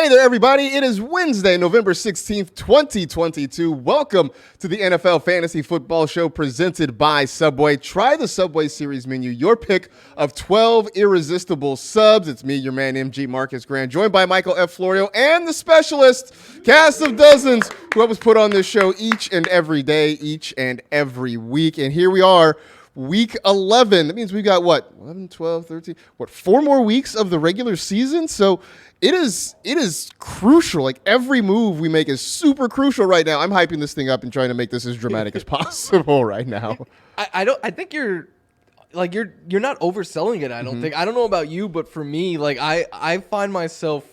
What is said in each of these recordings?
Hey there, everybody. It is Wednesday, November 16th, 2022. Welcome to the NFL Fantasy Football Show presented by Subway. Try the Subway Series menu, your pick of 12 irresistible subs. It's me, your man, MG Marcus Grant, joined by Michael F. Florio and the specialist, cast of dozens, who help us put on this show each and every day, each and every week. And here we are. Week 11. That means we got what? 11, 12, 13, 4 more weeks of the regular season? So it is crucial. Like every move we make is super crucial right now. I'm hyping this thing up and trying to make this as dramatic as possible right now. I think you're not overselling it. I don't think. I don't know about you, but for me, like I find myself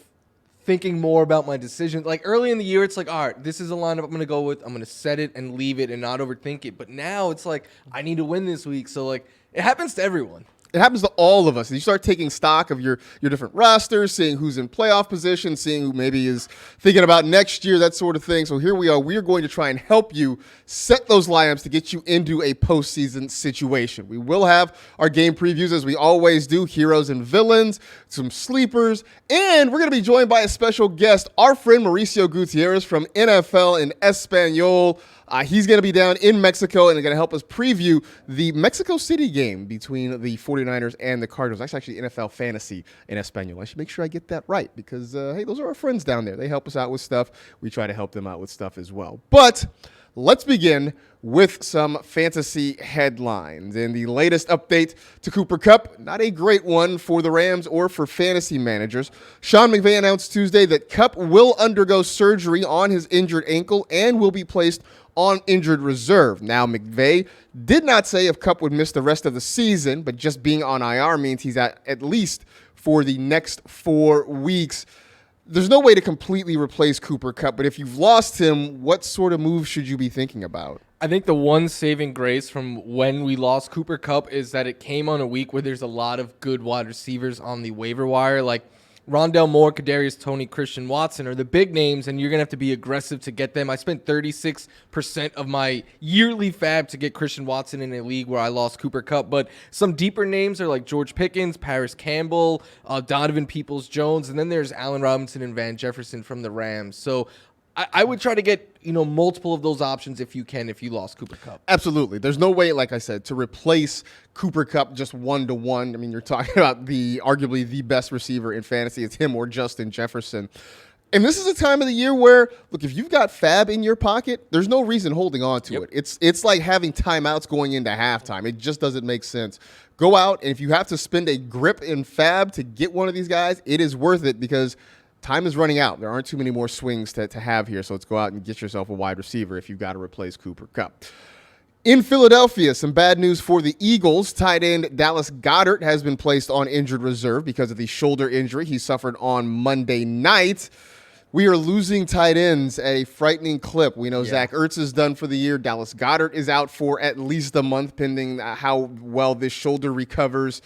thinking more about my decisions. Like early in the year, it's like, all right, this is a lineup I'm going to go with. I'm going to set it and leave it and not overthink it. But now it's like, I need to win this week. So like, it happens to everyone. It happens to all of us. You start taking stock of your different rosters, seeing who's in playoff position, seeing who maybe is thinking about next year, that sort of thing. So here we are. We are going to try and help you set those lineups to get you into a postseason situation. We will have our game previews as we always do, heroes and villains, some sleepers, and we're going to be joined by a special guest, our friend Mauricio Gutierrez from NFL in Espanol. He's going to be down in Mexico and going to help us preview the Mexico City game between the 49ers and the Cardinals. That's actually NFL Fantasy in Espanol. I should make sure I get that right because, hey, those are our friends down there. They help us out with stuff. We try to help them out with stuff as well. But let's begin with some fantasy headlines. And the latest update to Cooper Kupp, not a great one for the Rams or for fantasy managers. Sean McVay announced Tuesday that Kupp will undergo surgery on his injured ankle and will be placed on injured reserve. Now, McVay did not say if Kupp would miss the rest of the season, but just being on IR means he's at least for the next 4 weeks. There's no way to completely replace Cooper Kupp, but if you've lost him, what sort of moves should you be thinking about? I think the one saving grace from when we lost Cooper Kupp is that it came on a week where there's a lot of good wide receivers on the waiver wire, like Rondale Moore, Kadarius Toney, Christian Watson are the big names, and you're going to have to be aggressive to get them. I spent 36% of my yearly fab to get Christian Watson in a league where I lost Cooper Kupp, but some deeper names are like George Pickens, Paris Campbell, Donovan Peoples-Jones, and then there's Allen Robinson and Van Jefferson from the Rams. So I would try to get, multiple of those options if you can, if you lost Cooper Kupp. Absolutely. There's no way, like I said, to replace Cooper Kupp just 1-to-1. I mean, you're talking about arguably the best receiver in fantasy. It's him or Justin Jefferson. And this is a time of the year where, look, if you've got fab in your pocket, there's no reason holding on to it. It's like having timeouts going into halftime. It just doesn't make sense. Go out, and if you have to spend a grip in fab to get one of these guys, it is worth it because time is running out. There aren't too many more swings to have here, so let's go out and get yourself a wide receiver if you've got to replace Cooper Kupp. In Philadelphia, some bad news for the Eagles. Tight end Dallas Goedert has been placed on injured reserve because of the shoulder injury he suffered on Monday night. We are losing tight ends at a frightening clip. We know Zach Ertz is done for the year. Dallas Goedert is out for at least a month, pending how well this shoulder recovers.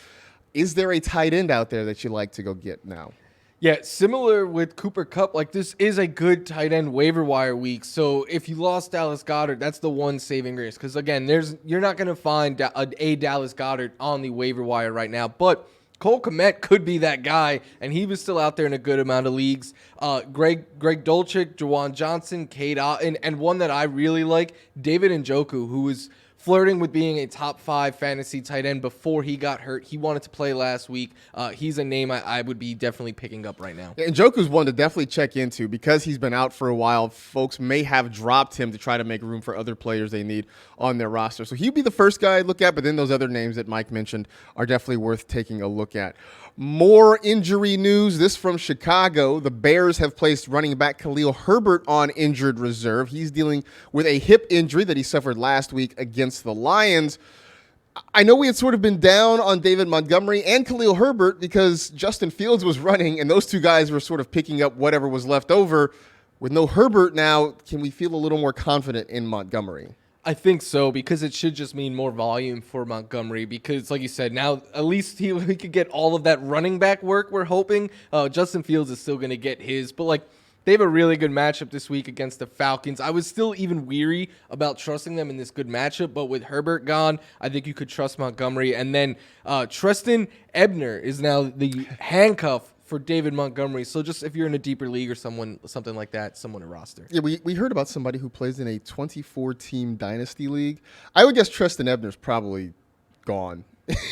Is there a tight end out there that you like to go get now? Yeah, similar with Cooper Kupp, like this is a good tight end waiver wire week. So if you lost Dallas Goedert, that's the one saving grace. Because again, you're not going to find a Dallas Goedert on the waiver wire right now. But Cole Kmet could be that guy, and he was still out there in a good amount of leagues. Greg Dulcich, Juwan Johnson, Cade Otton, and one that I really like, David Njoku, who was flirting with being a top 5 fantasy tight end before he got hurt. He wanted to play last week. He's a name I would be definitely picking up right now. Yeah, and Njoku's one to definitely check into because he's been out for a while. Folks may have dropped him to try to make room for other players they need on their roster. So he'd be the first guy I'd look at, but then those other names that Mike mentioned are definitely worth taking a look at. More injury news. This from Chicago. The Bears have placed running back Khalil Herbert on injured reserve. He's dealing with a hip injury that he suffered last week against the Lions. I know we had sort of been down on David Montgomery and Khalil Herbert because Justin Fields was running and those two guys were sort of picking up whatever was left over. With no Herbert now, can we feel a little more confident in Montgomery? I think so, because it should just mean more volume for Montgomery because, like you said, now at least he could get all of that running back work we're hoping. Justin Fields is still going to get his, but they have a really good matchup this week against the Falcons. I was still even weary about trusting them in this good matchup, but with Herbert gone, I think you could trust Montgomery. And then Treston Ebner is now the handcuff for David Montgomery. So just if you're in a deeper league or something like that, someone to roster. Yeah, we heard about somebody who plays in a 24-team dynasty league. I would guess Tristan Ebner's probably gone.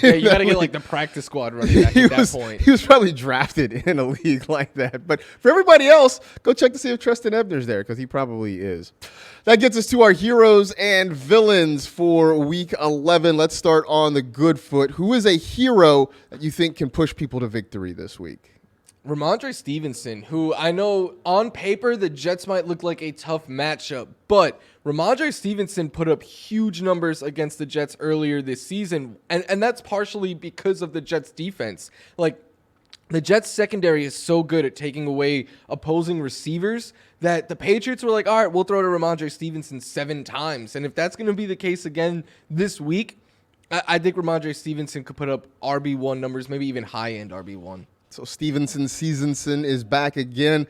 Yeah, you got to get like the practice squad running back at that point. He was probably drafted in a league like that. But for everybody else, go check to see if Tristan Ebner's there, because he probably is. That gets us to our heroes and villains for Week 11. Let's start on the good foot. Who is a hero that you think can push people to victory this week? Ramondre Stevenson, who I know on paper the Jets might look like a tough matchup, but Ramondre Stevenson put up huge numbers against the Jets earlier this season, and that's partially because of the Jets defense. Like, the Jets secondary is so good at taking away opposing receivers that the Patriots were like, all right, we'll throw to Ramondre Stevenson 7 times. And if that's going to be the case again this week, I think Ramondre Stevenson could put up RB1 numbers, maybe even high-end RB1. So Seasonson is back again.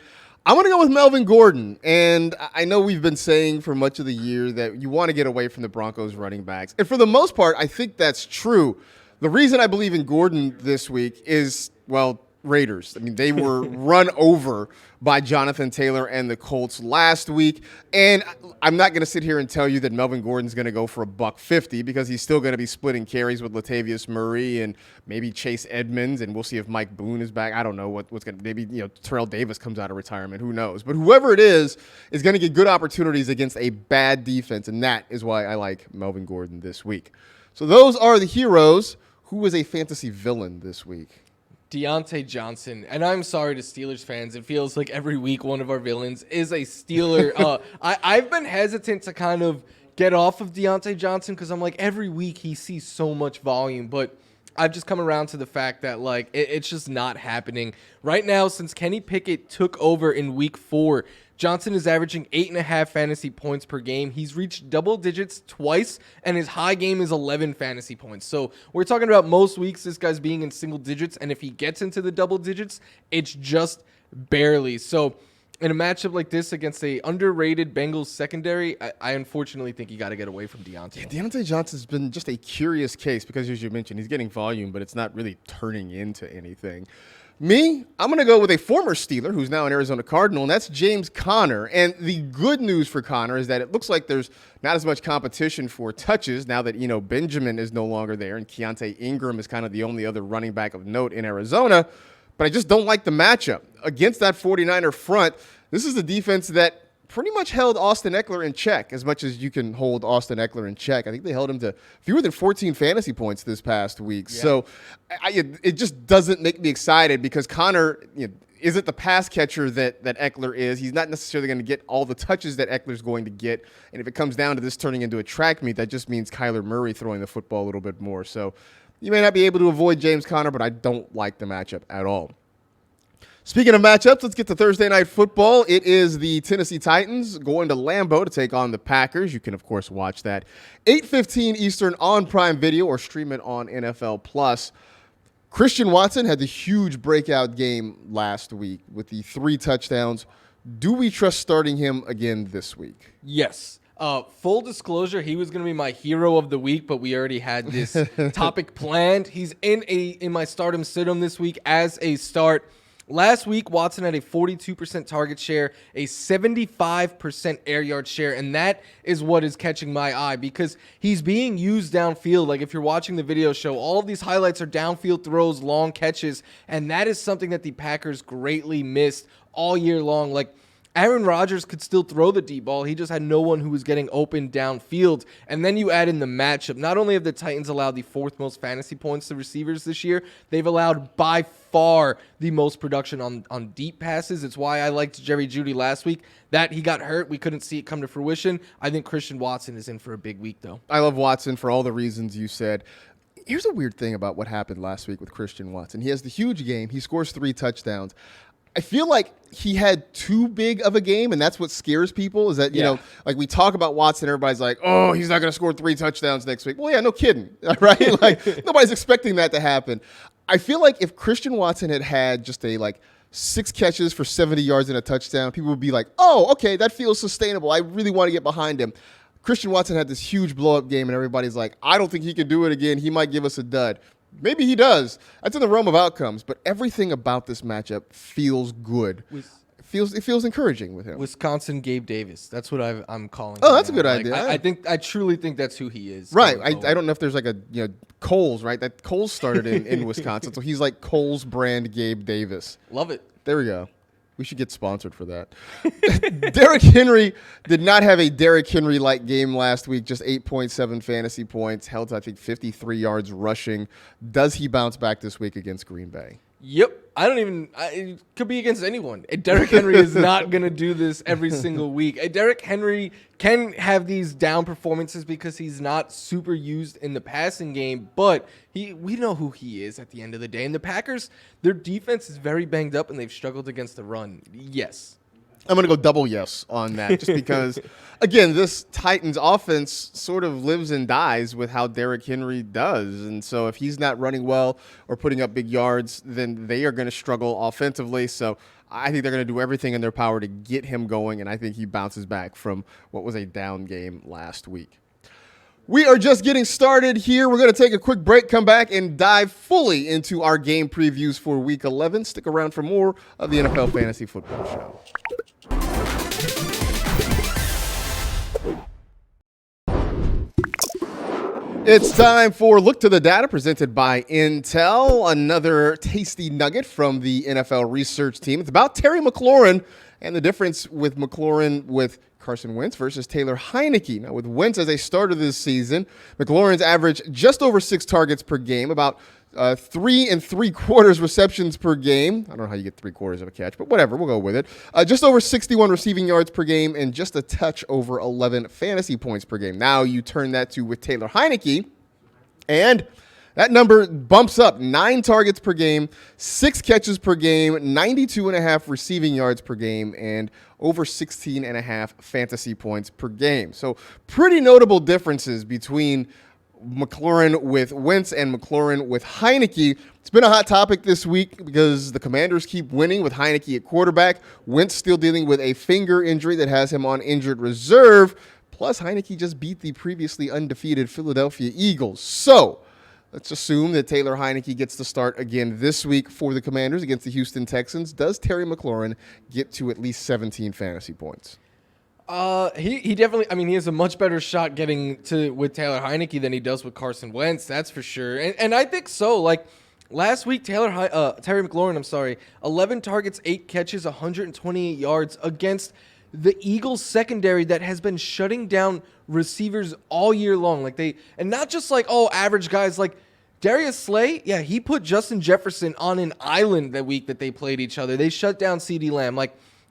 I'm going to go with Melvin Gordon. And I know we've been saying for much of the year that you want to get away from the Broncos running backs. And for the most part, I think that's true. The reason I believe in Gordon this week is, well, Raiders. I mean, they were run over by Jonathan Taylor and the Colts last week. And I'm not going to sit here and tell you that Melvin Gordon's going to go for $150, because he's still going to be splitting carries with Latavius Murray and maybe Chase Edmonds, and we'll see if Mike Boone is back. I don't know what's going to, maybe, Terrell Davis comes out of retirement. Who knows? But whoever it is going to get good opportunities against a bad defense, and that is why I like Melvin Gordon this week. So those are the heroes. Who is a fantasy villain this week? Deontay Johnson. And I'm sorry to Steelers fans. It feels like every week one of our villains is a Steeler. I've been hesitant to kind of get off of Deontay Johnson because I'm like, every week he sees so much volume. But I've just come around to the fact that, like, it's just not happening. Right now, since Kenny Pickett took over in week 4, Johnson is averaging 8.5 fantasy points per game. He's reached double digits twice, and his high game is 11 fantasy points. So we're talking about most weeks this guy's being in single digits, and if he gets into the double digits, it's just barely. So in a matchup like this against a underrated Bengals secondary, I unfortunately think you got to get away from Deontay. Yeah, Deontay Johnson's been just a curious case because, as you mentioned, he's getting volume, but it's not really turning into anything. Me, I'm going to go with a former Steeler who's now an Arizona Cardinal, and that's James Conner. And the good news for Conner is that it looks like there's not as much competition for touches now that Benjamin is no longer there, and Keontae Ingram is kind of the only other running back of note in Arizona. But I just don't like the matchup. Against that 49er front, this is the defense that pretty much held Austin Eckler in check as much as you can hold Austin Eckler in check. I think they held him to fewer than 14 fantasy points this past week. Yeah. So it just doesn't make me excited because Conner isn't the pass catcher that Eckler is. He's not necessarily going to get all the touches that Eckler's going to get. And if it comes down to this turning into a track meet, that just means Kyler Murray throwing the football a little bit more. So you may not be able to avoid James Conner, but I don't like the matchup at all. Speaking of matchups, let's get to Thursday Night Football. It is the Tennessee Titans going to Lambeau to take on the Packers. You can, of course, watch that 8:15 Eastern on Prime Video or stream it on NFL+. Christian Watson had the huge breakout game last week with the 3 touchdowns. Do we trust starting him again this week? Yes. Full disclosure, he was going to be my hero of the week, but we already had this topic planned. He's in my stardom sit-em this week as a start. Last week, Watson had a 42% target share, a 75% air yard share, and that is what is catching my eye because he's being used downfield. Like if you're watching the video show, all of these highlights are downfield throws, long catches, and that is something that the Packers greatly missed all year long. Like Aaron Rodgers could still throw the deep ball. He just had no one who was getting open downfield. And then you add in the matchup. Not only have the Titans allowed the 4th most fantasy points to receivers this year, they've allowed by far the most production on deep passes. It's why I liked Jerry Jeudy last week. That he got hurt. We couldn't see it come to fruition. I think Christian Watson is in for a big week, though. I love Watson for all the reasons you said. Here's a weird thing about what happened last week with Christian Watson. He has the huge game. He scores 3 touchdowns. I feel like he had too big of a game, and that's what scares people is that, like we talk about Watson, everybody's like, oh, he's not going to score 3 touchdowns next week. Well, yeah, no kidding, right? Like nobody's expecting that to happen. I feel like if Christian Watson had just 6 catches for 70 yards and a touchdown, people would be like, oh, okay, that feels sustainable. I really want to get behind him. Christian Watson had this huge blow-up game, and everybody's like, I don't think he can do it again. He might give us a dud. Maybe he does. That's in the realm of outcomes, but everything about this matchup feels good. It feels encouraging with him. Wisconsin Gabe Davis. That's what I'm calling. Oh, that's a good idea. I truly think that's who he is. Right. I don't know if there's like a Coles, right? That Coles started in Wisconsin, so he's like Coles brand Gabe Davis. Love it. There we go. We should get sponsored for that. Derrick Henry did not have a Derrick Henry-like game last week, just 8.7 fantasy points, held to, I think, 53 yards rushing. Does he bounce back this week against Green Bay? Yep. It could be against anyone. Derrick Henry is not going to do this every single week. Derrick Henry can have these down performances because he's not super used in the passing game, but we know who he is at the end of the day. And the Packers, their defense is very banged up and they've struggled against the run. Yes. I'm going to go double yes on that just because, again, this Titans offense sort of lives and dies with how Derrick Henry does. And so if he's not running well or putting up big yards, then they are going to struggle offensively. So I think they're going to do everything in their power to get him going, and I think he bounces back from what was a down game last week. We are just getting started here. We're going to take a quick break, come back, and dive fully into our game previews for Week 11. Stick around for more of the NFL Fantasy Football Show. It's time for Look to the Data presented by Intel, another tasty nugget from the NFL research team. It's about Terry McLaurin and the difference with McLaurin with Carson Wentz versus Taylor Heinicke. Now, with Wentz as a starter this season, McLaurin's averaged just over 6 targets per game, about 3 3/4 receptions per game. I don't know how you get 3/4 of a catch, but whatever, we'll go with it. Just over 61 receiving yards per game and just a touch over 11 fantasy points per game. Now you turn that to with Taylor Heinicke, and that number bumps up 9 targets per game, 6 catches per game, 92.5 receiving yards per game, and over 16.5 fantasy points per game. So pretty notable differences between McLaurin with Wentz and McLaurin with Heinicke. It's been a hot topic this week because the Commanders keep winning with Heinicke at quarterback. Wentz still dealing with a finger injury that has him on injured reserve. Plus, Heinicke just beat the previously undefeated Philadelphia Eagles. So let's assume that Taylor Heinicke gets to start again this week for the Commanders against the Houston Texans. Does Terry McLaurin get to at least 17 fantasy points? He definitely, he has a much better shot getting to with Taylor Heinicke than he does with Carson Wentz, that's for sure. And I think so. Like last week, Terry McLaurin, 11 targets, 8 catches, 128 yards against the Eagles secondary that has been shutting down receivers all year long. And not just average guys like Darius Slay. Yeah, he put Justin Jefferson on an island that week that they played each other. They shut down CeeDee Lamb.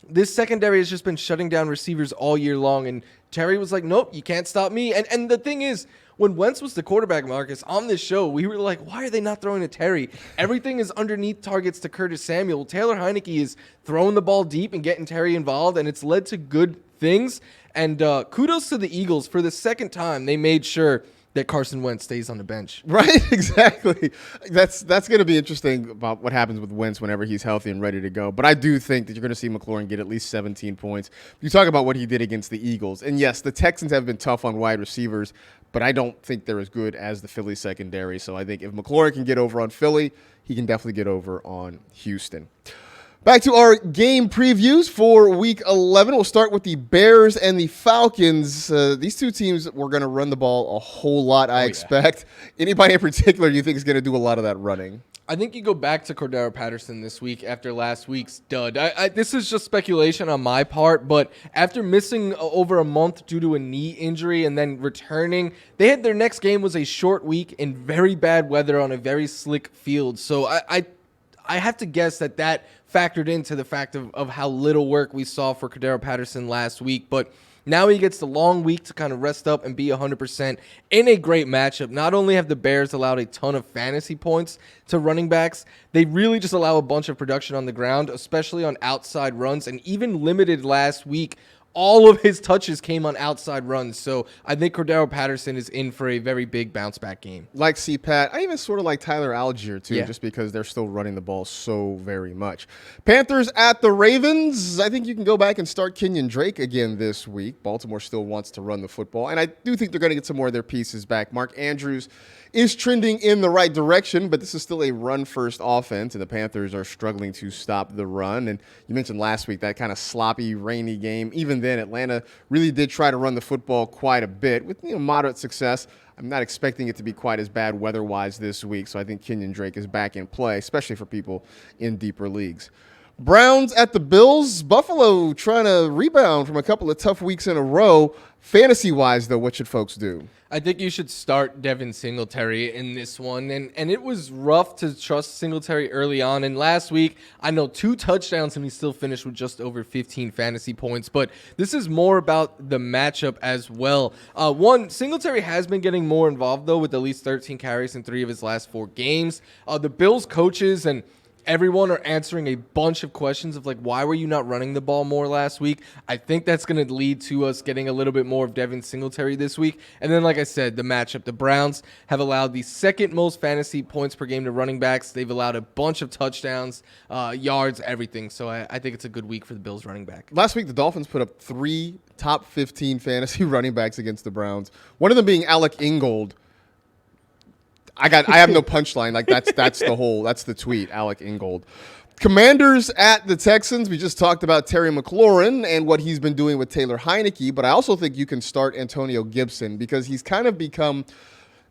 This secondary has just been shutting down receivers all year long, and Terry was like, nope, you can't stop me. And the thing is, when Wentz was the quarterback, Marcus, on this show, we were like, why are they not throwing to Terry? Everything is underneath targets to Curtis Samuel. Taylor Heinicke is throwing the ball deep and getting Terry involved, and it's led to good things. And kudos to the Eagles. For the second time, they made sure that Carson Wentz stays on the bench. Right, exactly. That's going to be interesting about what happens with Wentz whenever he's healthy and ready to go. But I do think that you're going to see McLaurin get at least 17 points. You talk about what he did against the Eagles. And yes, the Texans have been tough on wide receivers, but I don't think they're as good as the Philly secondary. So I think if McLaurin can get over on Philly, he can definitely get over on Houston. Back to our game previews for Week 11. We'll start with the Bears and the Falcons. These two teams were going to run the ball a whole lot, I expect. Anybody in particular you think is going to do a lot of that running? I think you go back to Cordero Patterson this week after last week's dud. This is just speculation on my part, but after missing over a month due to a knee injury and then returning, their next game was a short week in very bad weather on a very slick field. So I have to guess that factored into the fact of how little work we saw for Cordero Patterson last week. But now he gets the long week to kind of rest up and be 100% in a great matchup. Not only have the Bears allowed a ton of fantasy points to running backs, they really just allow a bunch of production on the ground, especially on outside runs, and even limited last week all of his touches came on outside runs. So I think Cordero Patterson is in for a very big bounce back game. Like C-Pat, I even sort of like Tyler Algier too, Yeah. just because they're still running the ball so very much. Panthers at the Ravens. I think you can go back and start Kenyon Drake again this week. Baltimore still wants to run the football, and I do think they're going to get some more of their pieces back. Mark Andrews is trending in the right direction, but this is still a run-first offense, and the Panthers are struggling to stop the run. And you mentioned last week that kind of sloppy, rainy game. Even then, Atlanta really did try to run the football quite a bit with moderate success. I'm not expecting it to be quite as bad weather-wise this week, so I think Kenyon Drake is back in play, especially for people in deeper leagues. Browns at the Bills. Buffalo trying to rebound from a couple of tough weeks in a row. Fantasy-wise, though, what should folks do? I think you should start Devin Singletary in this one. And it was rough to trust Singletary early on. And last week, I know 2 touchdowns and he still finished with just over 15 fantasy points. But this is more about the matchup as well. One, Singletary has been getting more involved, though, with at least 13 carries in 3 of his last 4 games. The Bills coaches and everyone are answering a bunch of questions of like, why were you not running the ball more last week? I think that's going to lead to us getting a little bit more of Devin Singletary this week. And then, like I said, the matchup, the Browns have allowed the 2nd most fantasy points per game to running backs. They've allowed a bunch of touchdowns, yards, everything. So I think it's a good week for the Bills running back. Last week, the Dolphins put up 3 top 15 fantasy running backs against the Browns. One of them being Alec Ingold. I have no punchline. Like that's the tweet, Alec Ingold. Commanders at the Texans. We just talked about Terry McLaurin and what he's been doing with Taylor Heineke, but I also think you can start Antonio Gibson because he's kind of become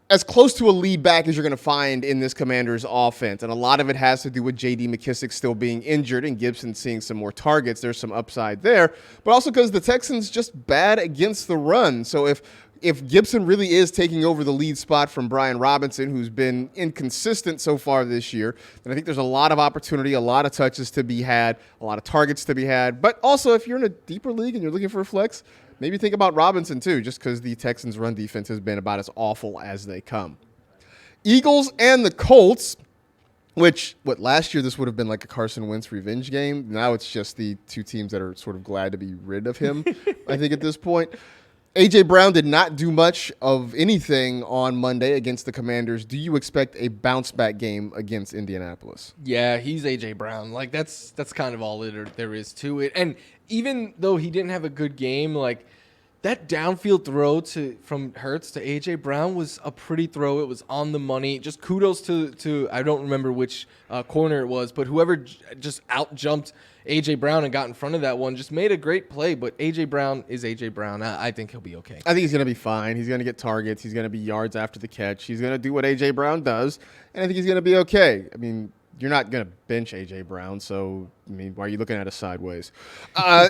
as close to a lead back as you're going to find in this Commanders offense. And a lot of it has to do with J.D. McKissick still being injured and Gibson seeing some more targets. There's some upside there, but also because the Texans just bad against the run. So if Gibson really is taking over the lead spot from Brian Robinson, who's been inconsistent so far this year, then I think there's a lot of opportunity, a lot of touches to be had, a lot of targets to be had. But also, if you're in a deeper league and you're looking for a flex, maybe think about Robinson too, just because the Texans' run defense has been about as awful as they come. Eagles and the Colts, which, last year this would have been like a Carson Wentz revenge game. Now it's just the 2 teams that are sort of glad to be rid of him, I think, at this point. A.J. Brown did not do much of anything on Monday against the Commanders. Do you expect a bounce-back game against Indianapolis? Yeah, he's A.J. Brown. Like, that's kind of all there is to it. And even though he didn't have a good game, like, that downfield throw from Hurts to A.J. Brown was a pretty throw. It was on the money. Just kudos to I don't remember which corner it was, but whoever just out-jumped A.J. Brown and got in front of that one just made a great play. But A.J. Brown is A.J. Brown. I think he'll be okay. I think he's going to be fine. He's going to get targets. He's going to be yards after the catch. He's going to do what A.J. Brown does, and I think he's going to be okay. I mean, you're not going to bench A.J. Brown, so, I mean, why are you looking at us sideways?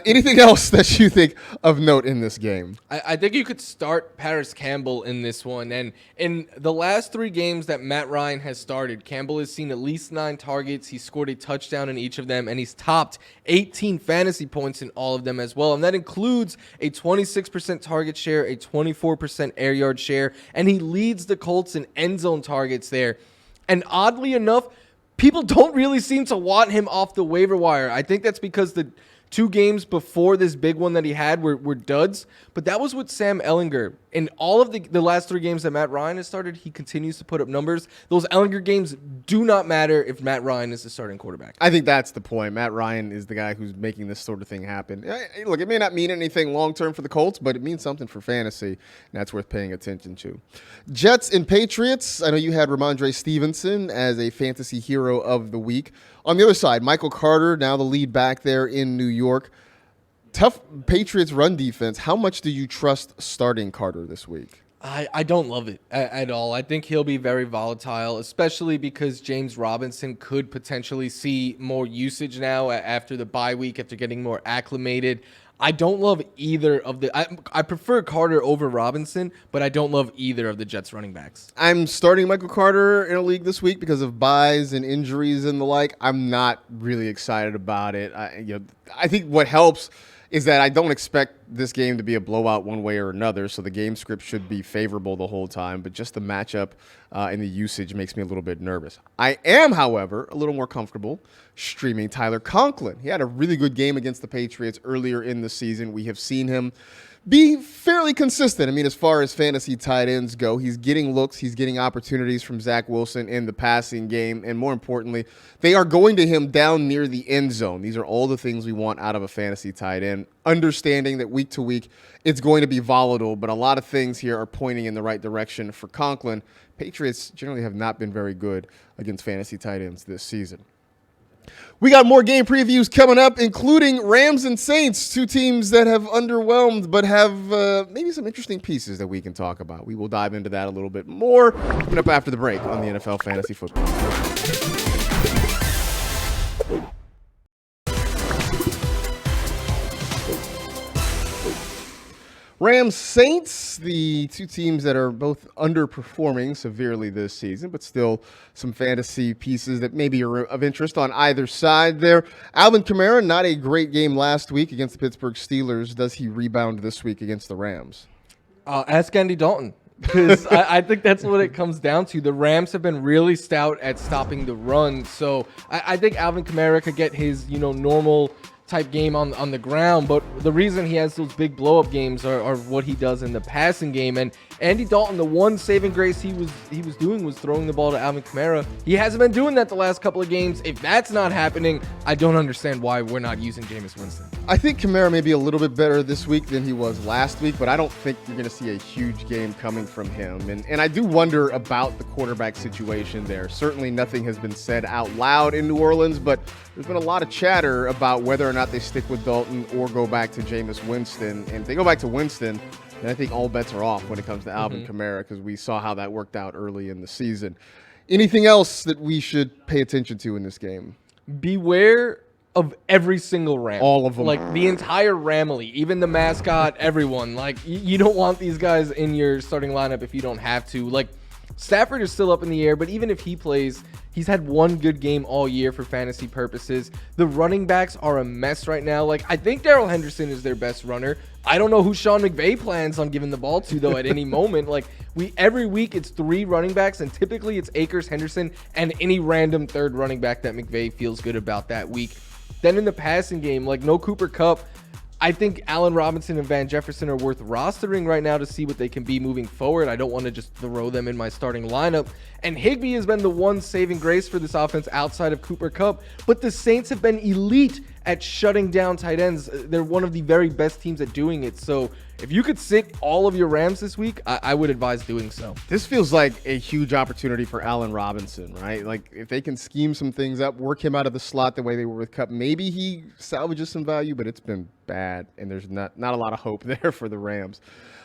Anything else that you think of note in this game? I think you could start Paris Campbell in this one. And in the last 3 games that Matt Ryan has started, Campbell has seen at least 9 targets. He scored a touchdown in each of them, and he's topped 18 fantasy points in all of them as well. And that includes a 26% target share, a 24% air yard share, and he leads the Colts in end zone targets there. And oddly enough, people don't really seem to want him off the waiver wire. I think that's because the 2 games before this big one that he had were duds, but that was with Sam Ehlinger. In all of the last 3 games that Matt Ryan has started, he continues to put up numbers. Those Ehlinger games do not matter if Matt Ryan is the starting quarterback. I think that's the point. Matt Ryan is the guy who's making this sort of thing happen. Look, it may not mean anything long-term for the Colts, but it means something for fantasy, and that's worth paying attention to. Jets and Patriots. I know you had Ramondre Stevenson as a fantasy hero of the week. On the other side, Michael Carter, now the lead back there in New York. Tough Patriots run defense. How much do you trust starting Carter this week? I don't love it at all. I think he'll be very volatile, especially because James Robinson could potentially see more usage now after the bye week, after getting more acclimated. I don't love either of the I prefer Carter over Robinson, but I don't love either of the Jets running backs. I'm starting Michael Carter in a league this week because of buys and injuries and the like. I'm not really excited about it. I think what helps is that I don't expect this game to be a blowout one way or another, so the game script should be favorable the whole time, but just the matchup and the usage makes me a little bit nervous. I am, however, a little more comfortable streaming Tyler Conklin. He had a really good game against the Patriots earlier in the season. We have seen him be fairly consistent. I mean, as far as fantasy tight ends go, he's getting looks, he's getting opportunities from Zach Wilson in the passing game, and more importantly, they are going to him down near the end zone. These are all the things we want out of a fantasy tight end. Understanding that week to week, it's going to be volatile, but a lot of things here are pointing in the right direction for Conklin. Patriots generally have not been very good against fantasy tight ends this season. We got more game previews coming up, including Rams and Saints, two teams that have underwhelmed but have maybe some interesting pieces that we can talk about. We will dive into that a little bit more coming up after the break on the NFL Fantasy Football. Rams, Saints, the two teams that are both underperforming severely this season, but still some fantasy pieces that maybe are of interest on either side there. Alvin Kamara, not a great game last week against the Pittsburgh Steelers. Does he rebound this week against the Rams? Ask Andy Dalton. Because I think that's what it comes down to. The Rams have been really stout at stopping the run. So I think Alvin Kamara could get his, normal type game on the ground, but the reason he has those big blow-up games are what he does in the passing game. And Andy Dalton, the one saving grace he was doing was throwing the ball to Alvin Kamara. He hasn't been doing that the last couple of games. If that's not happening, I don't understand why we're not using Jameis Winston. I think Kamara may be a little bit better this week than he was last week, but I don't think you're going to see a huge game coming from him. And I do wonder about the quarterback situation there. Certainly nothing has been said out loud in New Orleans, but there's been a lot of chatter about whether or not they stick with Dalton or go back to Jameis Winston. And if they go back to Winston, then I think all bets are off when it comes to Alvin Kamara, because we saw how that worked out early in the season. Anything else that we should pay attention to in this game? Beware of every single Ram. All of them. Like the entire Ramily, even the mascot, everyone. Like you don't want these guys in your starting lineup if you don't have to. Like Stafford is still up in the air, but even if he plays, he's had one good game all year for fantasy purposes. The running backs are a mess right now. Like, I think Darrell Henderson is their best runner. I don't know who Sean McVay plans on giving the ball to, though, at any moment. Like, every week it's 3 running backs, and typically it's Akers, Henderson, and any random third running back that McVay feels good about that week. Then in the passing game, like, no Cooper Kupp. I think Allen Robinson and Van Jefferson are worth rostering right now to see what they can be moving forward. I don't want to just throw them in my starting lineup. And Higbee has been the one saving grace for this offense outside of Cooper Kupp. But the Saints have been elite at shutting down tight ends. They're one of the very best teams at doing it. So if you could sit all of your Rams this week, I would advise doing so. This feels like a huge opportunity for Allen Robinson, right? Like if they can scheme some things up, work him out of the slot the way they were with Kupp, maybe he salvages some value, but it's been bad, and there's not a lot of hope there for the Rams.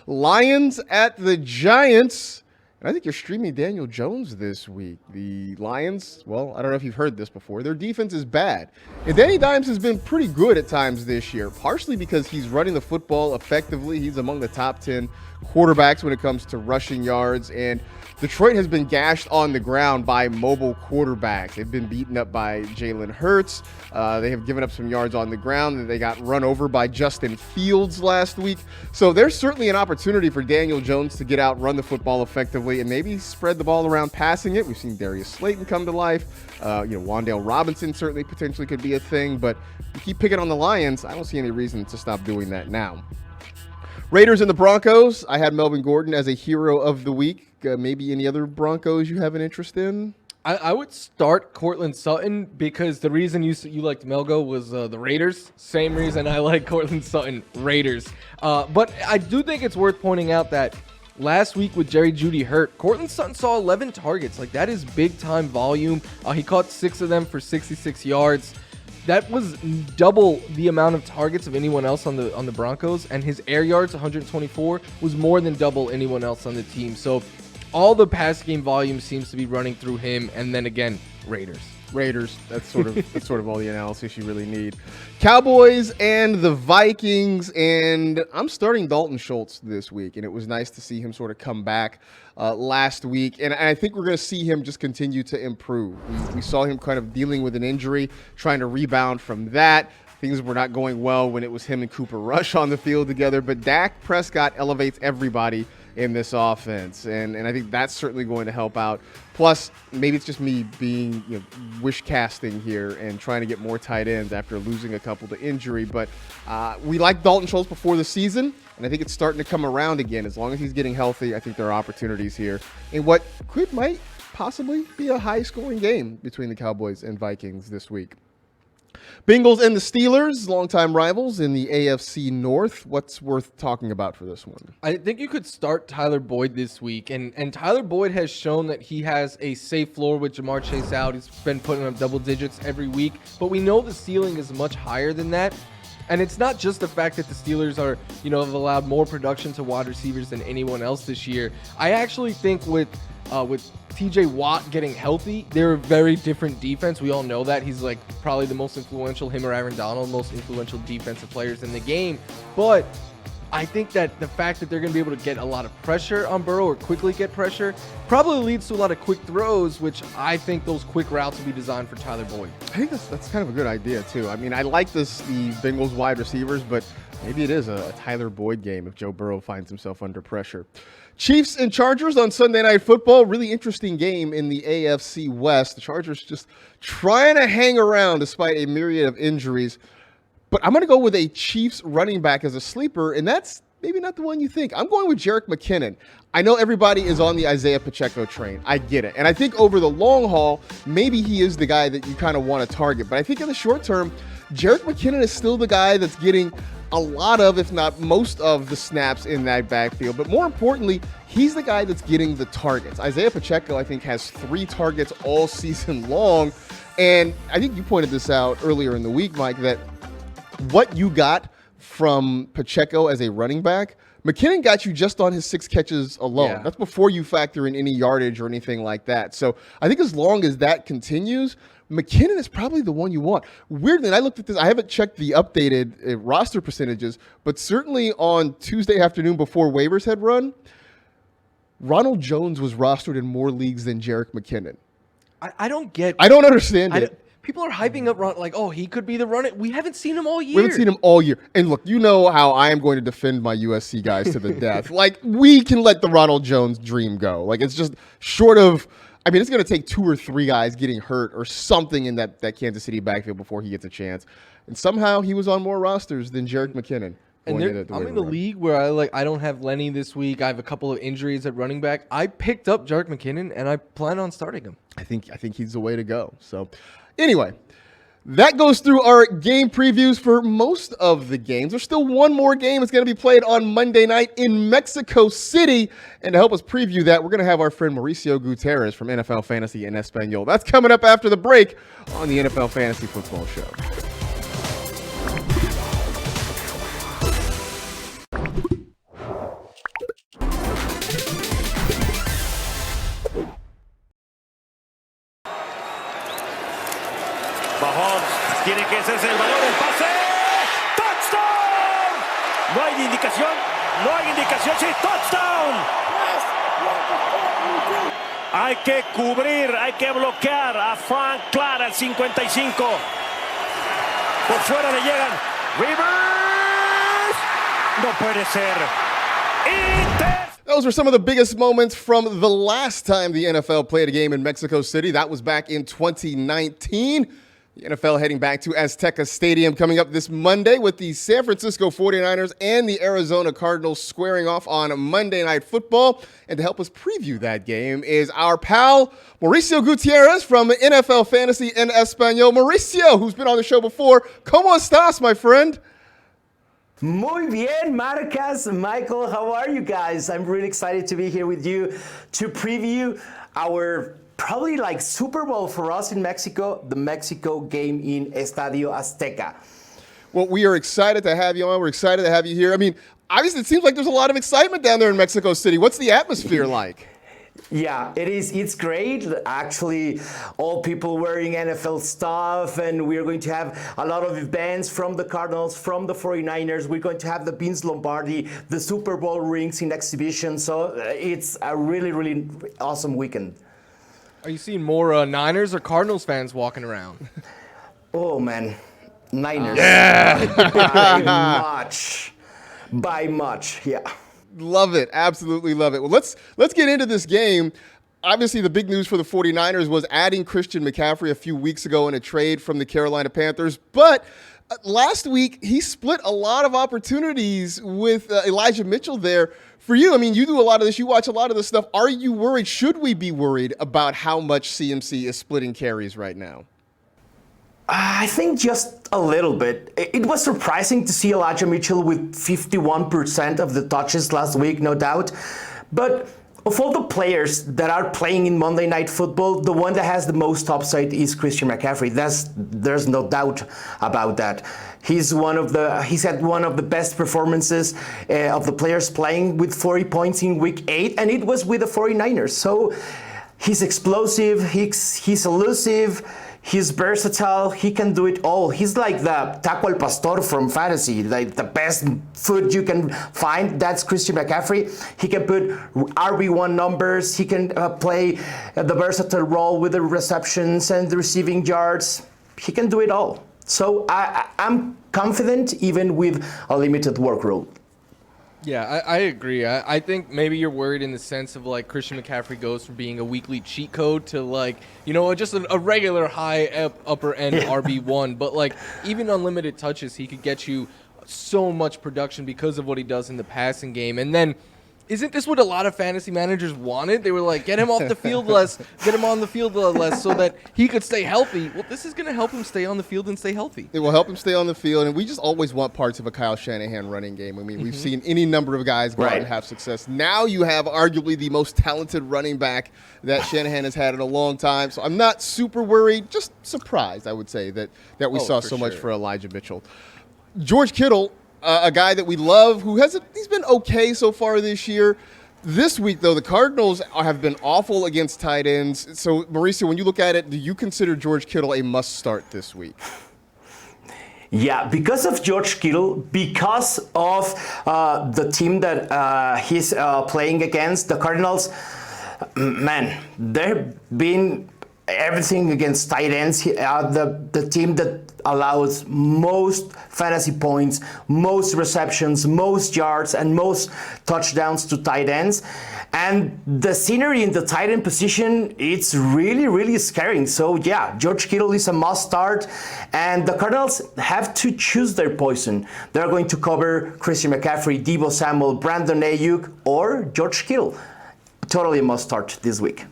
Lions at the Giants. And I think you're streaming Daniel Jones this week. The Lions, well, I don't know if you've heard this before. Their defense is bad. And Danny Dimes has been pretty good at times this year, partially because he's running the football effectively. He's among the top 10 quarterbacks when it comes to rushing yards. And Detroit has been gashed on the ground by mobile quarterbacks. They've been beaten up by Jalen Hurts. They have given up some yards on the ground. They got run over by Justin Fields last week. So there's certainly an opportunity for Daniel Jones to get out, run the football effectively, and maybe spread the ball around passing it. We've seen Darius Slayton come to life. Wan'Dale Robinson certainly potentially could be a thing, but you keep picking on the Lions. I don't see any reason to stop doing that now. Raiders and the Broncos. I had Melvin Gordon as a hero of the week. Maybe any other Broncos you have an interest in? I would start Courtland Sutton because the reason you liked Melgo was the Raiders. Same reason I like Courtland Sutton, Raiders. But I do think it's worth pointing out that last week with Jerry Jeudy hurt, Courtland Sutton saw 11 targets. Like, that is big-time volume. He caught 6 of them for 66 yards. That was double the amount of targets of anyone else on the Broncos, and his air yards, 124, was more than double anyone else on the team. So all the pass game volume seems to be running through him, and then again, Raiders. That's sort of all the analysis you really need. Cowboys and the Vikings, and I'm starting Dalton Schultz this week, and it was nice to see him sort of come back last week, and I think we're going to see him just continue to improve. We saw him kind of dealing with an injury, trying to rebound from that. things were not going well when it was him and Cooper Rush on the field together. But Dak Prescott elevates everybody in this offense, and I think that's certainly going to help out. Plus, maybe it's just me being wish casting here and trying to get more tight ends after losing a couple to injury. But we liked Dalton Schultz before the season, and I think it's starting to come around again. As long as he's getting healthy, I think there are opportunities here in what might possibly be a high-scoring game between the Cowboys and Vikings this week. Bengals and the Steelers, longtime rivals in the AFC North. What's worth talking about for this one? I think you could start Tyler Boyd this week, and Tyler Boyd has shown that he has a safe floor with Jamar Chase out. He's been putting up double digits every week, but we know the ceiling is much higher than that. And it's not just the fact that the Steelers are, have allowed more production to wide receivers than anyone else this year. I actually think with TJ Watt getting healthy, they're a very different defense. We all know that. He's like probably the most influential, him or Aaron Donald, most influential defensive players in the game. But I think that the fact that they're going to be able to get a lot of pressure on Burrow or quickly get pressure probably leads to a lot of quick throws, which I think those quick routes will be designed for Tyler Boyd. I think that's kind of a good idea, too. I mean, I like the Bengals wide receivers, but maybe it is a Tyler Boyd game if Joe Burrow finds himself under pressure. Chiefs and Chargers on Sunday Night Football. Really interesting game in the AFC West. The Chargers just trying to hang around despite a myriad of injuries. But I'm going to go with a Chiefs running back as a sleeper, and that's maybe not the one you think. I'm going with Jerick McKinnon. I know everybody is on the Isaiah Pacheco train. I get it. And I think over the long haul, maybe he is the guy that you kind of want to target. But I think in the short term, Jerick McKinnon is still the guy that's getting a lot of, if not most of, the snaps in that backfield. But more importantly, he's the guy that's getting the targets. Isaiah Pacheco, I think, has 3 targets all season long. And I think you pointed this out earlier in the week, Mike, that what you got from Pacheco as a running back, McKinnon got you just on his 6 catches alone. Yeah. That's before you factor in any yardage or anything like that. So I think as long as that continues, McKinnon is probably the one you want. Weirdly, and I looked at this, I haven't checked the updated roster percentages, but certainly on Tuesday afternoon before waivers had run, Ronald Jones was rostered in more leagues than Jerick McKinnon. I don't understand it. People are hyping up Ron, like, oh, he could be the runner. We haven't seen him all year. We haven't seen him all year. And look, you know how I am going to defend my USC guys to the death. Like, we can let the Ronald Jones dream go. Like, it's just short of, I mean, it's going to take 2 or 3 guys getting hurt or something in that Kansas City backfield before he gets a chance. And somehow he was on more rosters than Jerick McKinnon. And I'm in the league where I don't have Lenny this week. I have a couple of injuries at running back. I picked up Jerick McKinnon, and I plan on starting him. I think he's the way to go. So, anyway, that goes through our game previews for most of the games. There's still one more game that's going to be played on Monday night in Mexico City. And to help us preview that, we're going to have our friend Mauricio Gutierrez from NFL Fantasy in Espanol. That's coming up after the break on the NFL Fantasy Football Show. Tiene que hacerse el balón, el pase. ¡Touchdown! No hay indicación, sí, touchdown. Hay que cubrir, hay que bloquear a Frank Clark al 55. Por fuera le llegan. Rivers. No puede ser. Those were some of the biggest moments from the last time the NFL played a game in Mexico City. That was back in 2019. The NFL heading back to Azteca Stadium coming up this Monday with the San Francisco 49ers and the Arizona Cardinals squaring off on Monday Night Football. And to help us preview that game is our pal, Mauricio Gutierrez from NFL Fantasy en Espanol. Mauricio, who's been on the show before. ¿Cómo estás, my friend? Muy bien, Marcas. Michael, how are you guys? I'm really excited to be here with you to preview our probably like Super Bowl for us in Mexico, the Mexico game in Estadio Azteca. Well, we are excited to have you on. We're excited to have you here. I mean, obviously, it seems like there's a lot of excitement down there in Mexico City. What's the atmosphere like? Yeah, it is. It's great. Actually, all people wearing NFL stuff, and we're going to have a lot of events from the Cardinals, from the 49ers. We're going to have the Vince Lombardi, the Super Bowl rings in exhibition. So it's a really, really awesome weekend. Are you seeing more Niners or Cardinals fans walking around? Oh, man. Niners. Yeah. By much, yeah. Love it. Absolutely love it. Well, let's get into this game. Obviously, the big news for the 49ers was adding Christian McCaffrey a few weeks ago in a trade from the Carolina Panthers. But last week, he split a lot of opportunities with Elijah Mitchell there. For you, I mean, you do a lot of this. You watch a lot of this stuff. Are you worried? Should we be worried about how much CMC is splitting carries right now? I think just a little bit. It was surprising to see Elijah Mitchell with 51% of the touches last week, no doubt. But of all the players that are playing in Monday Night Football, the one that has the most upside is Christian McCaffrey. There's no doubt about that. He's had one of the best performances of the players playing with 40 points in Week 8, and it was with the 49ers. So he's explosive, he's elusive, he's versatile, he can do it all. He's like the taco al pastor from fantasy, like the best food you can find. That's Christian McCaffrey. He can put RB1 numbers. He can play the versatile role with the receptions and the receiving yards. He can do it all. So I'm confident even with a limited workload. Yeah, I agree. I think maybe you're worried in the sense of like Christian McCaffrey goes from being a weekly cheat code to like, just a regular high upper end RB1. But like even unlimited touches, he could get you so much production because of what he does in the passing game. And then isn't this what a lot of fantasy managers wanted? They were like, get him off the field less, get him on the field less so that he could stay healthy. Well, this is going to help him stay on the field and stay healthy. It will help him stay on the field, and we just always want parts of a Kyle Shanahan running game. I mean, we've seen any number of guys go out and have success. Now you have arguably the most talented running back that Shanahan has had in a long time. So I'm not super worried, just surprised, I would say, that we saw so much for Elijah Mitchell. George Kittle, a guy that we love, he's been okay so far this year. This week, though, the Cardinals have been awful against tight ends. So, Mauricio, when you look at it, do you consider George Kittle a must-start this week? Yeah, because of George Kittle, because of the team that he's playing against, the Cardinals, man, they've been everything against tight ends. The team that allows most fantasy points, most receptions, most yards, and most touchdowns to tight ends. And the scenery in the tight end position, it's really, really scaring. So yeah, George Kittle is a must start. And the Cardinals have to choose their poison. They're going to cover Christian McCaffrey, Deebo Samuel, Brandon Ayuk, or George Kittle. Totally a must start this week.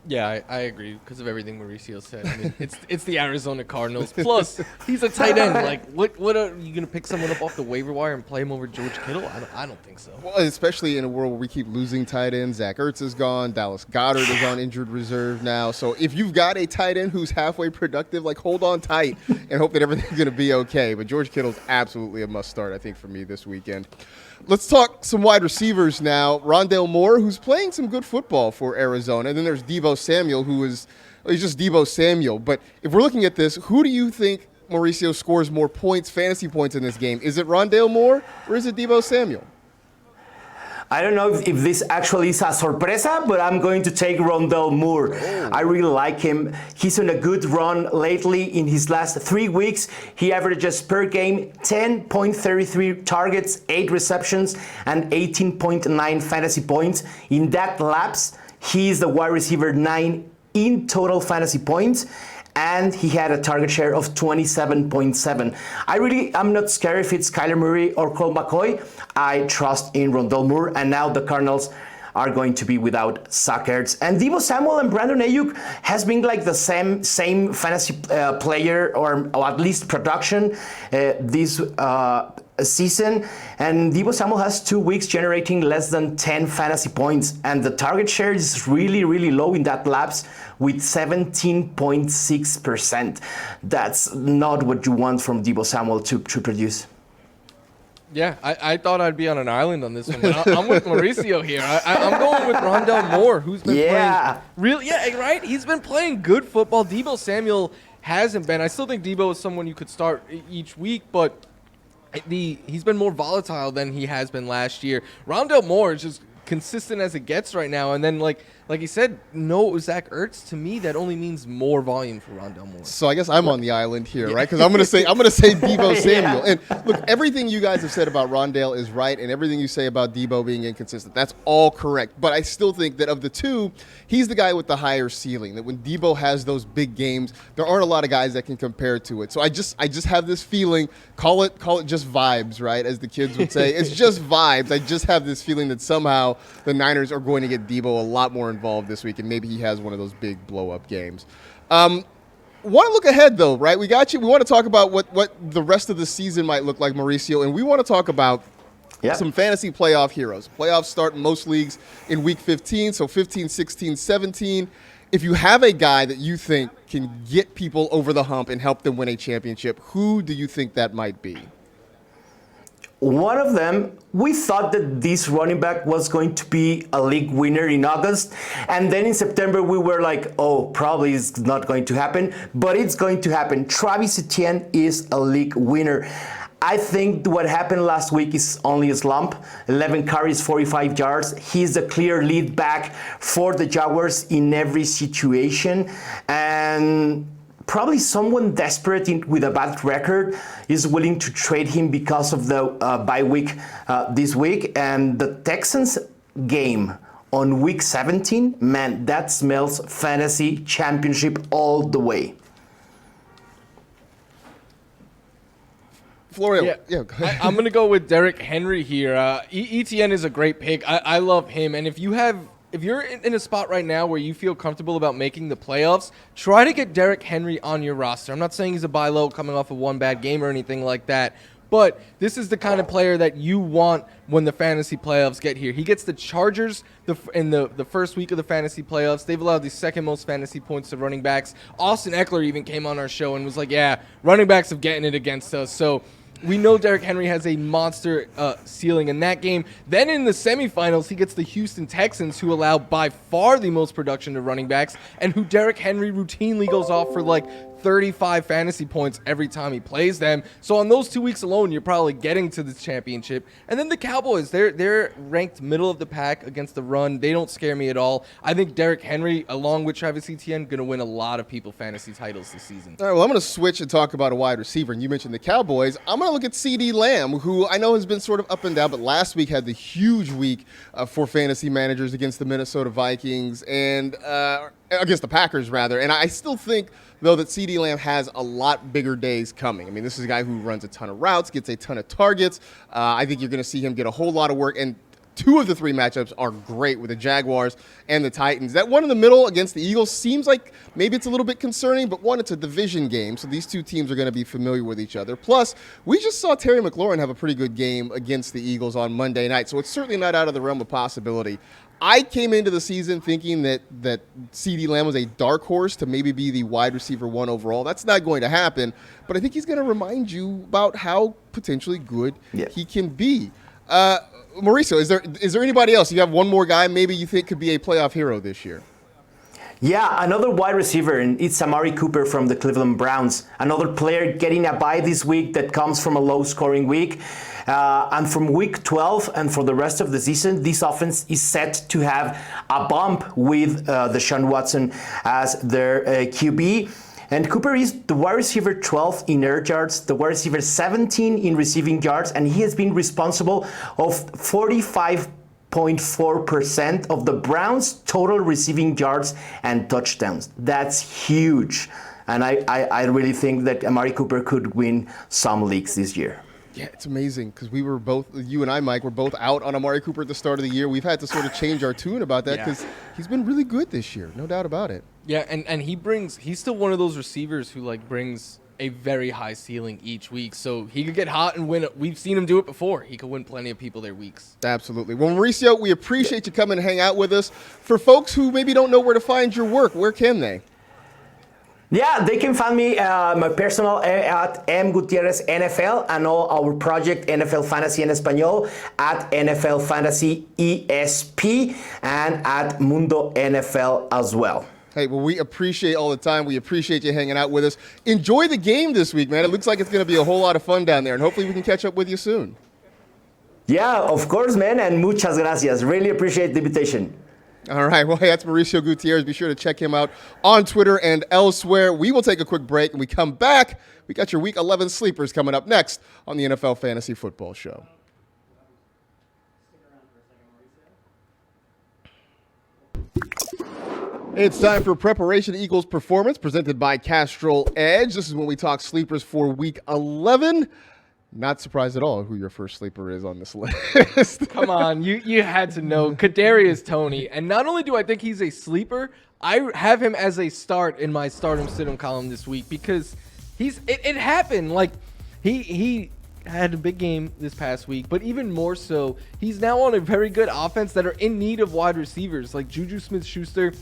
Yeah, I agree because of everything Mauricio said. I mean, it's the Arizona Cardinals. Plus, he's a tight end. Like, what are you gonna pick someone up off the waiver wire and play him over George Kittle? I don't think so. Well, especially in a world where we keep losing tight ends. Zach Ertz is gone. Dallas Goedert is on injured reserve now. So if you've got a tight end who's halfway productive, like hold on tight and hope that everything's gonna be okay. But George Kittle's absolutely a must start, I think, for me this weekend. Let's talk some wide receivers now. Rondale Moore, who's playing some good football for Arizona. And then there's Deebo Samuel, he's just Deebo Samuel. But if we're looking at this, who do you think, Mauricio, scores more points, fantasy points in this game? Is it Rondale Moore or is it Deebo Samuel? I don't know if this actually is a sorpresa, but I'm going to take Rondale Moore. I really like him. He's on a good run lately. In his last 3 weeks, he averages per game 10.33 targets, 8 receptions, and 18.9 fantasy points. In that lapse, he is the wide receiver 9 in total fantasy points, and he had a target share of 27.7. I'm not scared if it's Kyler Murray or Colt McCoy. I trust in Rondale Moore, and now the Cardinals are going to be without Zach Ertz. And Deebo Samuel and Brandon Ayuk has been like the same fantasy player, or at least production this season. And Deebo Samuel has 2 weeks generating less than 10 fantasy points. And the target share is really, really low in that lapse with 17.6%. That's not what you want from Deebo Samuel to produce. Yeah, I thought I'd be on an island on this one, but I'm with Mauricio here. I'm going with Rondale Moore, who's been playing really, right? He's been playing good football. Deebo Samuel hasn't been. I still think Deebo is someone you could start each week, but he's been more volatile than he has been last year. Rondale Moore is just consistent as it gets right now, and then like like you said, no Zach Ertz, to me, that only means more volume for Rondale Moore. So I guess I'm on the island here, right? Because I'm gonna say Deebo Samuel. And look, everything you guys have said about Rondale is right, and everything you say about Deebo being inconsistent, that's all correct. But I still think that of the two, he's the guy with the higher ceiling. That when Deebo has those big games, there aren't a lot of guys that can compare to it. So I just have this feeling. Call it just vibes, right? As the kids would say, it's just vibes. I just have this feeling that somehow the Niners are going to get Deebo a lot more involved this week, and maybe he has one of those big blow-up games. Want to look ahead, though, right? We got you. We want to talk about what the rest of the season might look like, Mauricio, and we want to talk about some fantasy playoff heroes. Playoffs start in most leagues in Week 15, so 15, 16, 17. If you have a guy that you think can get people over the hump and help them win a championship, who do you think that might be? One of them, we thought that this running back was going to be a league winner in August. And then in September, we were like, oh, probably it's not going to happen. But it's going to happen. Travis Etienne is a league winner. I think what happened last week is only a slump. 11 carries, 45 yards. He's the clear lead back for the Jaguars in every situation. And probably someone desperate with a bad record is willing to trade him because of the bye week this week. And the Texans game on Week 17, man, that smells fantasy championship all the way. Florio, I'm going to go with Derrick Henry here. ETN is a great pick. I love him. And if you're in a spot right now where you feel comfortable about making the playoffs, try to get Derrick Henry on your roster. I'm not saying he's a buy low coming off of one bad game or anything like that, but this is the kind of player that you want when the fantasy playoffs get here. He gets the Chargers in the first week of the fantasy playoffs. They've allowed the second most fantasy points to running backs. Austin Eckler even came on our show and was like, yeah, running backs have getting it against us. So we know Derrick Henry has a monster ceiling in that game. Then in the semifinals, he gets the Houston Texans, who allow by far the most production to running backs, and who Derrick Henry routinely goes off for like 35 fantasy points every time he plays them. So on those 2 weeks alone, you're probably getting to the championship. And then the Cowboys, they're ranked middle of the pack against the run. They don't scare me at all. I think Derrick Henry, along with Travis Etienne, going to win a lot of people fantasy titles this season. All right, well, I'm going to switch and talk about a wide receiver. And you mentioned the Cowboys. I'm going to look at CeeDee Lamb, who I know has been sort of up and down, but last week had the huge week for fantasy managers against the Minnesota Vikings and against the Packers, rather. And I still think, though, that CeeDee Lamb has a lot bigger days coming. I mean, this is a guy who runs a ton of routes, gets a ton of targets. I think you're going to see him get a whole lot of work. And 2 of the 3 matchups are great with the Jaguars and the Titans. That one in the middle against the Eagles seems like maybe it's a little bit concerning, but one, it's a division game, so these 2 teams are going to be familiar with each other. Plus, we just saw Terry McLaurin have a pretty good game against the Eagles on Monday night, so it's certainly not out of the realm of possibility. I came into the season thinking that CeeDee Lamb was a dark horse to maybe be the wide receiver 1 overall. That's not going to happen, but I think he's going to remind you about how potentially good he can be. Mauricio, is there anybody else? You have one more guy maybe you think could be a playoff hero this year? Yeah, another wide receiver, and it's Amari Cooper from the Cleveland Browns. Another player getting a bye this week that comes from a low-scoring week. And from week 12 and for the rest of the season, this offense is set to have a bump with Deshaun Watson as their QB. And Cooper is the wide receiver 12 in air yards, the wide receiver 17 in receiving yards, and he has been responsible of 45.4% of the Browns' total receiving yards and touchdowns. That's huge. And I really think that Amari Cooper could win some leagues this year. Yeah, it's amazing because we were both, you and I, Mike, were both out on Amari Cooper at the start of the year. We've had to sort of change our tune about that because he's been really good this year, no doubt about it. Yeah, and he's still one of those receivers who like brings a very high ceiling each week. So he could get hot and win. We've seen him do it before. He could win plenty of people their weeks. Absolutely. Well, Mauricio, we appreciate you coming and hang out with us. For folks who maybe don't know where to find your work, where can they? Yeah, they can find me, my personal at M. Gutierrez NFL, and all our project NFL Fantasy en Espanol at NFL Fantasy ESP and at Mundo NFL as well. Hey, well, we appreciate all the time. We appreciate you hanging out with us. Enjoy the game this week, man. It looks like it's going to be a whole lot of fun down there, and hopefully we can catch up with you soon. Yeah, of course, man, and muchas gracias. Really appreciate the invitation. All right. Well, hey, that's Mauricio Gutierrez. Be sure to check him out on Twitter and elsewhere. We will take a quick break, and we come back. We got your Week 11 sleepers coming up next on the NFL Fantasy Football Show. It's time for Preparation Equals Performance, presented by Castrol Edge. This is when we talk sleepers for Week 11. Not surprised at all who your first sleeper is on this list. Come on, you had to know. Kadarius Toney. And not only do I think he's a sleeper, I have him as a start in my stardom sit-em column this week because it happened. Like, he had a big game this past week, but even more so, he's now on a very good offense that are in need of wide receivers. Like Juju Smith-Schuster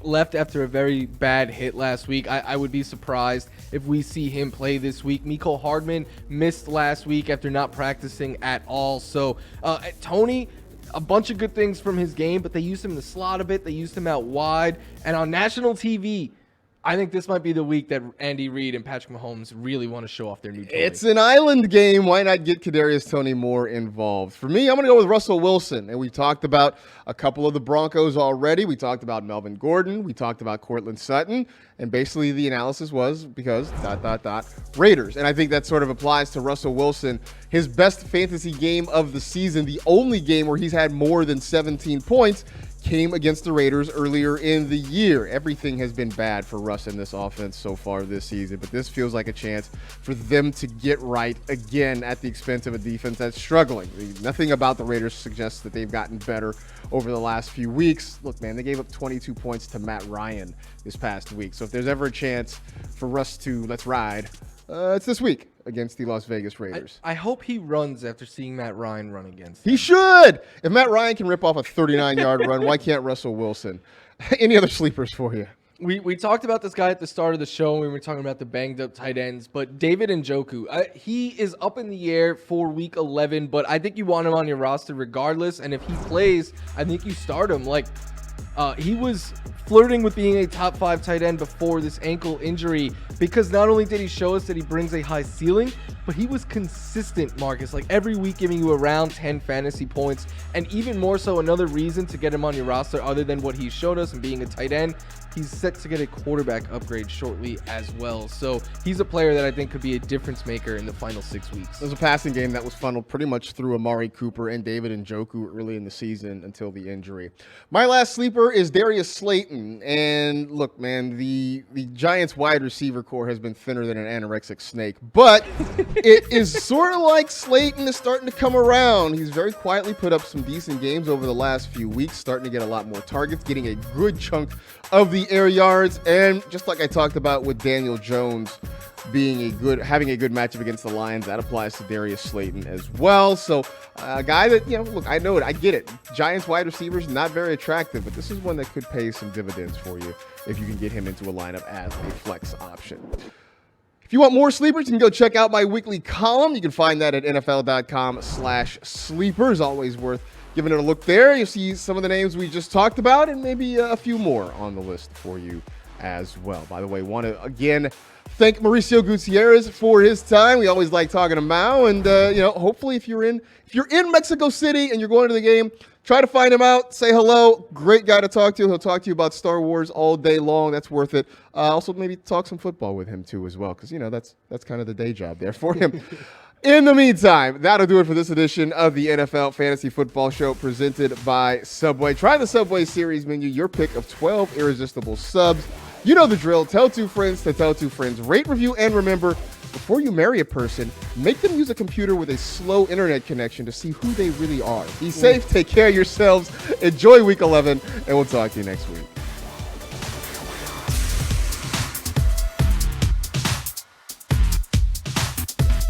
left after a very bad hit last week. I would be surprised if we see him play this week. Mecole Hardman missed last week after not practicing at all. So Toney, a bunch of good things from his game, but they used him in the slot a bit. They used him out wide. And on national TV, I think this might be the week that Andy Reid and Patrick Mahomes really want to show off their new toy. It's an island game. Why not get Kadarius Toney more involved? For me, I'm going to go with Russell Wilson. And we talked about a couple of the Broncos already. We talked about Melvin Gordon. We talked about Courtland Sutton. And basically the analysis was because ... Raiders. And I think that sort of applies to Russell Wilson. His best fantasy game of the season, the only game where he's had more than 17 points, came against the Raiders earlier in the year. Everything has been bad for Russ in this offense so far this season, but this feels like a chance for them to get right again at the expense of a defense that's struggling. Nothing about the Raiders suggests that they've gotten better over the last few weeks. Look, man, they gave up 22 points to Matt Ryan this past week. So if there's ever a chance for Russ to let's ride, it's this week against the Las Vegas Raiders. I hope he runs after seeing Matt Ryan run against him. He should. If Matt Ryan can rip off a 39-yard run, why can't Russell Wilson? Any other sleepers for you? We talked about this guy at the start of the show when we were talking about the banged up tight ends, but David Njoku, he is up in the air for week 11, but I think you want him on your roster regardless. And if he plays, I think you start him. Like, he was flirting with being a top 5 tight end before this ankle injury because not only did he show us that he brings a high ceiling, but he was consistent, Marcus, like every week giving you around 10 fantasy points. And even more so, another reason to get him on your roster other than what he showed us and being a tight end, he's set to get a quarterback upgrade shortly as well. So he's a player that I think could be a difference maker in the final 6 weeks. There's a passing game that was funneled pretty much through Amari Cooper and David Njoku early in the season until the injury. My last sleeper is Darius Slayton. And look, man, the Giants wide receiver core has been thinner than an anorexic snake, but it is sort of like Slayton is starting to come around. He's very quietly put up some decent games over the last few weeks, starting to get a lot more targets, getting a good chunk of the air yards, and just like I talked about with Daniel Jones having a good matchup against the Lions, that applies to Darius Slayton as well. So a guy that, look, I know it, I get it. Giants wide receivers, not very attractive, but this is one that could pay some dividends for you if you can get him into a lineup as a flex option. If you want more sleepers, you can go check out my weekly column. You can find that at NFL.com/sleepers. Always worth giving it a look there. You'll see some of the names we just talked about and maybe a few more on the list for you as well. By the way, want to again thank Mauricio Gutierrez for his time. We always like talking to Mao, and hopefully if you're in Mexico City and you're going to the game, try to find him out, say hello. Great guy to talk to. He'll talk to you about Star Wars all day long. That's worth it. Also maybe talk some football with him too as well, because that's kind of the day job there for him. In the meantime, that'll do it for this edition of the NFL Fantasy Football Show presented by Subway. Try the Subway Series menu, your pick of 12 irresistible subs. You know the drill. Tell 2 friends to tell 2 friends. Rate, review, and remember, before you marry a person, make them use a computer with a slow internet connection to see who they really are. Be safe, take care of yourselves, enjoy Week 11, and we'll talk to you next week.